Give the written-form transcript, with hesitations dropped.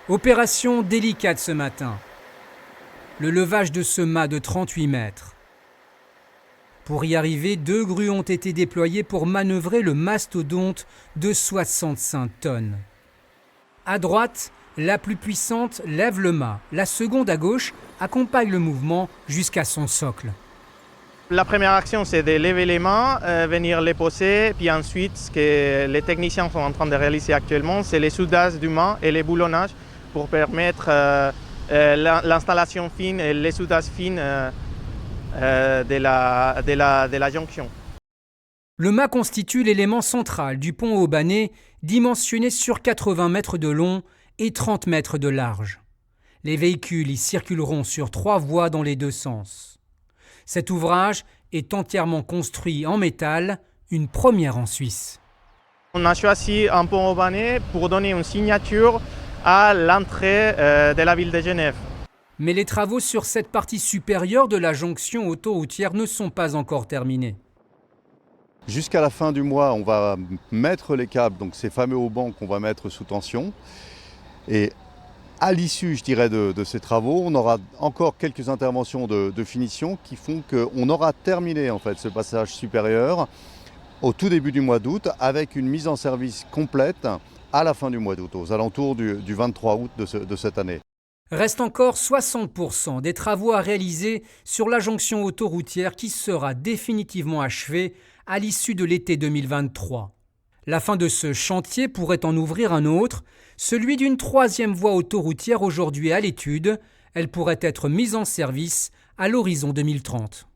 Opération délicate ce matin. Le levage de ce mât de 38 mètres. Pour y arriver, 2 grues ont été déployées pour manœuvrer le mastodonte de 65 tonnes. À droite, la plus puissante lève le mât. La seconde à gauche accompagne le mouvement jusqu'à son socle. La première action, c'est de lever les mains, venir les poser, puis ensuite, ce que les techniciens sont en train de réaliser actuellement, c'est les soudages du mât et les boulonnages pour permettre l'installation fine et les soudages fines de la jonction. Le mât constitue l'élément central du pont Aubanet, dimensionné sur 80 mètres de long et 30 mètres de large. Les véhicules y circuleront sur 3 voies dans les 2 sens. Cet ouvrage est entièrement construit en métal, une première en Suisse. On a choisi un pont Aubanet pour donner une signature à l'entrée de la ville de Genève. Mais les travaux sur cette partie supérieure de la jonction autoroutière ne sont pas encore terminés. Jusqu'à la fin du mois, on va mettre les câbles, donc ces fameux haubans qu'on va mettre sous tension. Et à l'issue, je dirais, de ces travaux, on aura encore quelques interventions de finition qui font qu'on aura terminé en fait ce passage supérieur au tout début du mois d'août avec une mise en service complète à la fin du mois d'août, aux alentours du 23 août de cette année. Reste encore 60% des travaux à réaliser sur la jonction autoroutière qui sera définitivement achevée à l'issue de l'été 2023. La fin de ce chantier pourrait en ouvrir un autre, celui d'une 3e voie autoroutière aujourd'hui à l'étude. Elle pourrait être mise en service à l'horizon 2030.